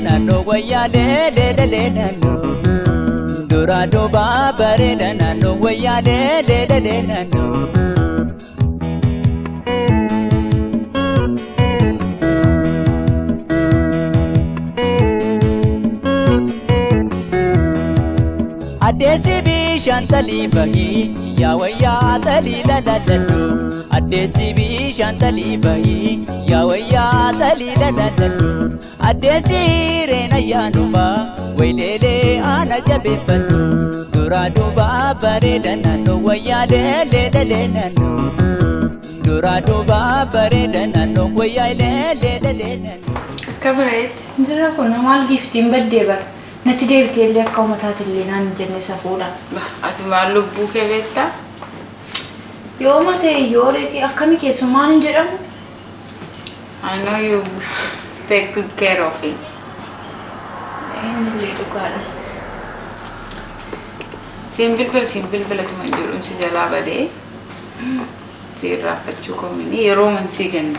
nano waya le nano dura duba bareda nano waya le nano Adesi bi shantali bahi ya waya tali la la la do Adesi bi shantali bahi ya waya tali la la la do Adesi rena ya nuba wailele ana jabe fatu dura duba bareda nano waya le nano dura duba bareda nano waya le nano Kabaret dura kono mal giftin badde bar Nati David اللي قومت هات اللي نان جنة سفورة. أتمنى لبوك بيتا. يوم تي يوري كي أكمل كي سمان جرام. I know you take good care of him. اللي تقارن. Simple بلا تمنجور أنشي جلابة ده. سير رافتشوكم مني يرومن سيجن.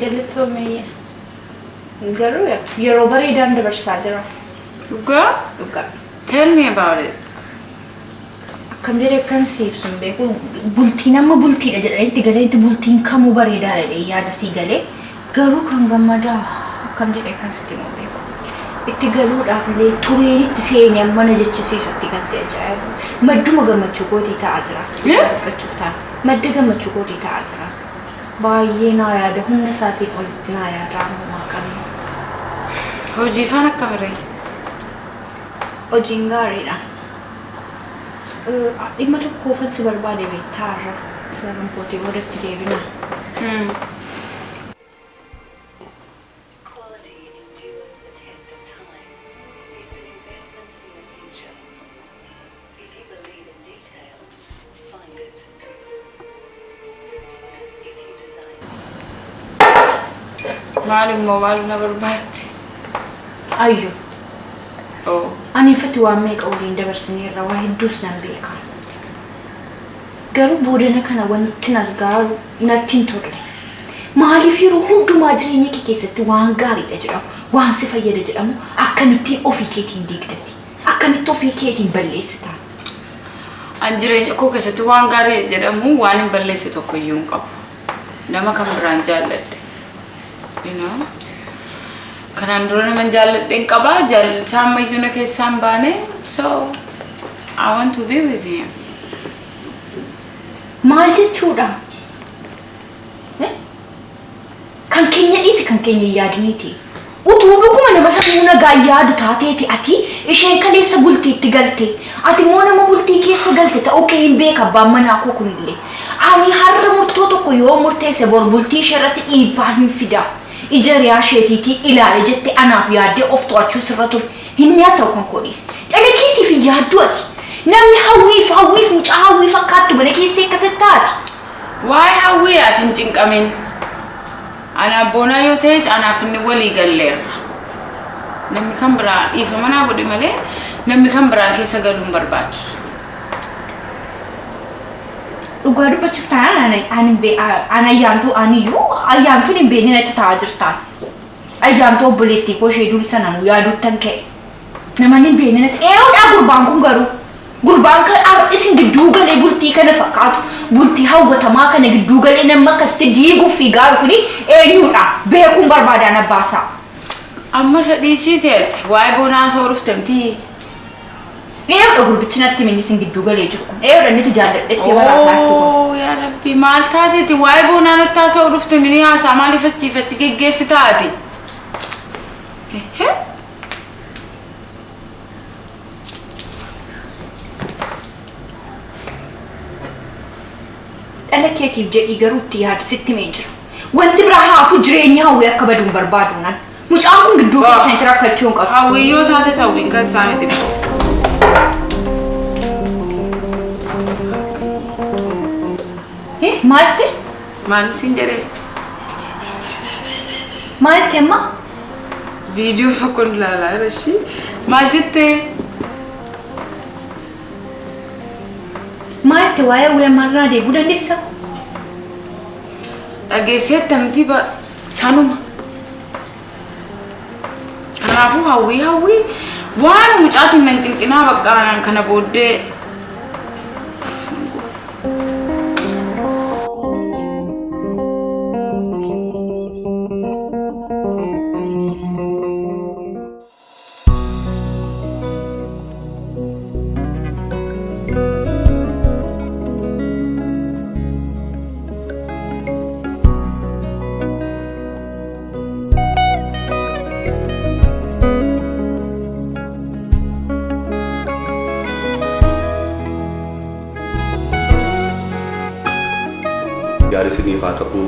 جلتو مية. قالوا يا يروبري دان دبرساجرا. Luka? Tell me about it. Akkam jedhee kan siibsun beeku bultiin amma bultiidha jedhanii itti galee itti bultiin kamuu bareedaa jedhee yaada sii galee garuu kan gammadaa akkam jedhee kan sitti himu beeku itti galuudhaaf illee tureen itti seenee mana jechisiisutti kan si ajaa'ibu madduma gammachuu kootii ta'aa jira. Dubbachuuf ta'a madda gammachuu kootii ta'aa jira. Baay'ee naa yaada humna isaatiin olitti naa yaada ammoo qabee. Hojii faana akkamirree? Hojiin gaariidha. Dhimma tokko ofansi barbaade beektaarra garan kootii boodatti deebina. Quality endures the test of time. It's an investment in the future. If you believe in detail, find it. If you design Maal na barbaadde? Ayyo. Oh. Ani fatu waan meeqa waliin dabarsineerra waa hedduus nan beeka. Garuu boodana kana wanti argaa natti hin tolle. Maaliif yeroo hundumaa jireenya kee keessatti waan gaariidha jedhamu, waan si fayyada jedhamu akkamittiin ofii keetiin diigdatti? Akkamitti ofii keetiin balleessita? An jireenya koo keessatti waan gaarii jedhamu waan hin balleessu tokko iyyuu hin qabu. Nama kan biraan jaalladhe. You know? Kanaan dura nama jaalladheen qabaa isaan mayyuuna keessaan baane so I want to be with him. Maal jechuudha? Kan keenya dhiisi kan keenya yaadniiti. Utuu dhuguma nama sammuu nagaa yaadu taateeti ati isheen kaleessa bultiitti galte ati immoo nama bultii keessa galte ta'uu kee hin beeka abbaan manaa koo kunillee. Ani har'a murtoo tokko yoo murteesse bor bultii ishee irratti dhiibbaa hin fida. Ijariyaa sheetiitii ilaale jette anaaf yaaddee of to'achuu sirra ture hin yaa ta'u kan koodhiis dhalakeetiif yaaddu ati namni hawwiif mucaa hawwii fakkaattu mana keessee akkasitti taati. Waa'ee hawwii ati hin cinqamin. Ana abboonaa yoo ta'es anaaf inni walii galleera. Namni kan biraa dhiifama naa godhe malee namni kan biraa keessa galuu hin barbaachisu. Dhugaa dubbachuuf taanaan ayyaantuun hin beekne natti ta'aa jirtaan. Ayyaantuu obboleettii koo ishee durii sanaan yaaduuttan ka'e. Namoonni hin beekne natti eeyyuudhaa gurbaan kun garuu gurbaan kan isin gidduu galee bultii kana fakkaatu bultii hawwatamaa kana gidduu galee nama akkasitti diiguuf fiigaaru kuni eenyuudha beekuun barbaadaan abbaasaa. Amma sadhiisii ta'etti waa'ee boonaa sooruuf tamtii. Eeyyuudha gurbichi natti minni isin gidduu galee jiru kun eeyyuudha inni jaalladhetti baraataatti kun. Yaa Rabbi maal taateeti waa'ee boonaa natti sooruuf tamini haasaa maaliifatti geggeessi taati? Dhalakeetiif jedhii garuu itti yaadu sitti mee jira. Wanti biraa haafu jireenya hawwii akka baduun barbaaduunan. Mucaan kun gidduu keessatti rakkachuu hin qabu. Hawwiyyoo taate hawwiin kan isaa miti. Maalti? Maal siin jedhee? Maalti amma? Viidiyoo tokkoon ilaalaa jira ishee. Maal jettee? Maalti waa'ee weemarraa deebuu dandeessaa? Dhageessee tamtii sanuma. Kanaafuu hawwii waan mucaatiin nan cinqinaa baqqaanaan kana booddee gaarii isiniif haa ta'u.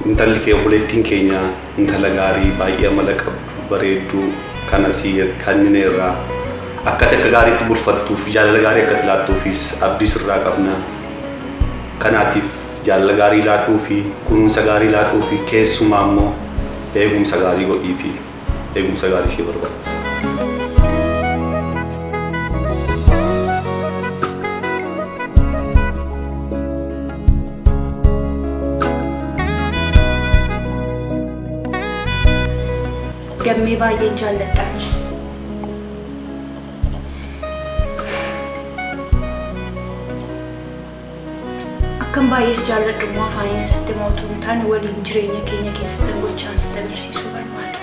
Intalli kee obboleettiin keenya intala gaarii baay'ee amala qabdu bareedduu kanas kannineerraa akka gaariitti bulfattuuf jaalala gaarii akka laattuufis abdii sirraa qabna. Kanaatiif jaalala gaarii laadhuu fi kunuunsa gaarii laadhuu fi keessumaa immoo eegumsa gaarii godhii fi eegumsa gaarii ishee barbaachisa. Gammee baay'een jaalladha. Akkam baay'ees jaalladhu immoo afaaniin asitti mootuu hin taane waliin jireenya keenya keessatti gochaa asitti agarsiisuu barbaada.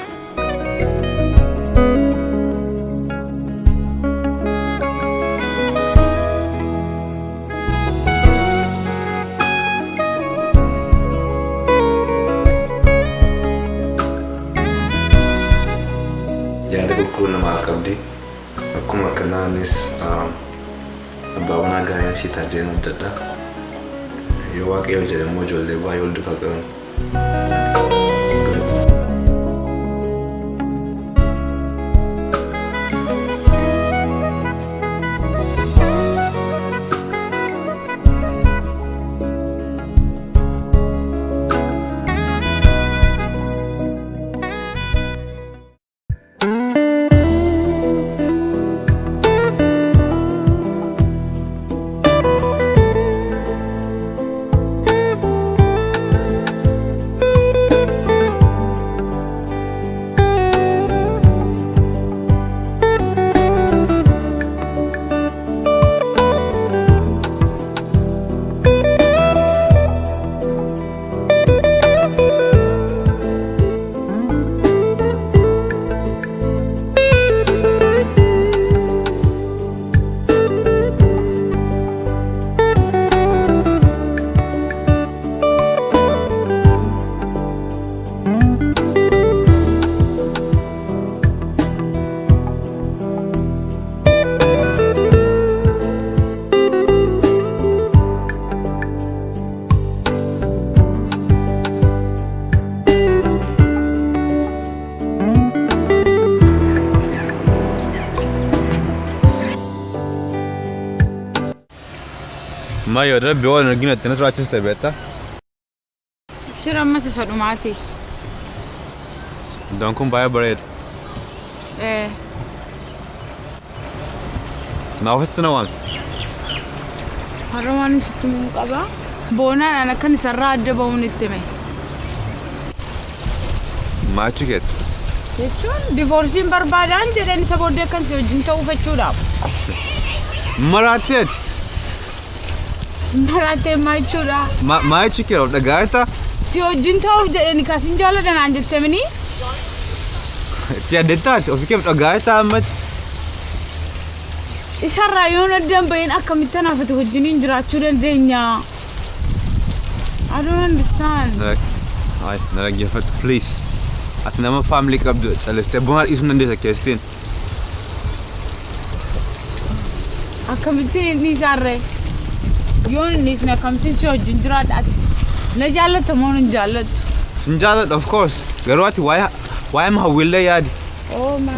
Kuna maakabdi akkuma kanaanis abbaan gaarii si tajaajila mudadha yoo waaqayyo jedhe immoo ijoollee baay'ee ol duukaa qaban. Mayo Rabbi waan arginu itti natu raachiste beektaa? Shira ammas isa dhumaati. Iddoon kun baay'ee bareeda. Naafis na waan. Har'a waan sitti muu qaba. Boonaan akkan isarraa adda ba'uun itti mee. Maachi keetti. Jechuun divoorsiin barbaadaan jedheen isa booddee akkan si wajjin ta'uuf jechuudhaaf. Maraatteeti. Maraatee maachuudha. Maachi kee of dhagaa'eeta. Si wajjin ta'uuf jedheen kaasin jaaladhanaan jettamini. Itti addettaati ofii kee dhagaa'eeta ammatti. Isarraa yoon addan bahin akkamitti anaafate wajjiniin jiraachuu dandeenya. I don't understand. Na dhaggeeffadhu please. Ati nama family qabdu calistee bu'aa dhiisuu dandeessa keessattiin. Akkamitti inni isaarree yoon inni isin akkamitti si wajjin jiraadhaati. Na jaallata moo hin jaallattu? Sin jaalladha of course. Garuu ati waa'ee hawwiillee yaadi.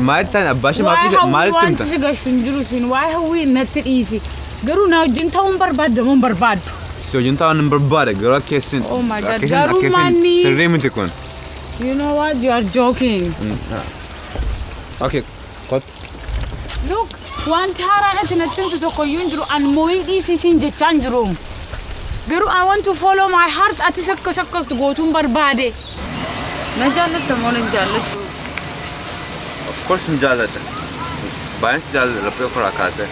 Maalitti ta'an abbaa ishee maalitti himta? Wanti si gashu hin jiru sin waa'ee hawwii natti dhiisi. Garuu na wajjin ta'uun barbaadda moo hin barbaaddu? Si wajjin ta'uun hin barbaada garuu akkeessin. Oh my God, garuu manni. Sirrii miti kun. You know what? You are joking. Okay, cut. Look, wanti haaraan ati natti himtu tokkoyyuu hin jiru an moo'ii dhiisiisiin jechaa hin jiru. Garuu I want to follow my heart ati sakka gootuun barbaade. Na jaallatta moo hin jaallattu? course hin jaalladha. Baay'een si jaalladha laphee koraa kaasee.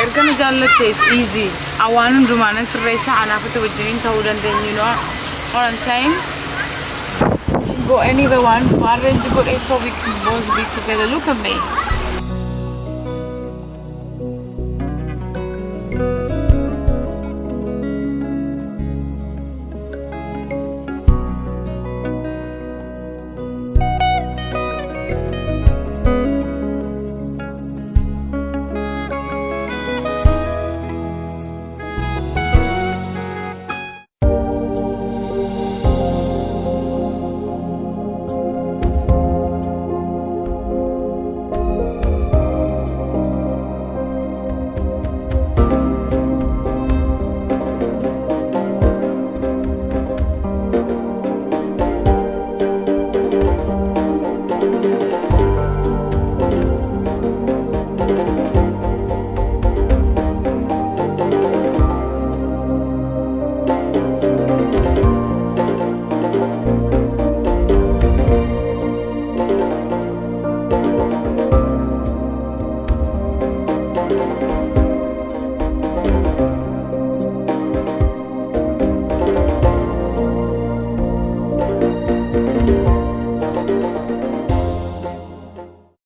Erga na jaallatte it's easy. Awaan hundumaanan sirreessa anaafatti wajjiniin ta'uu dandeenyu, you know what I'm saying? Go anywhere one, arrange good so we can both be together. Look at me.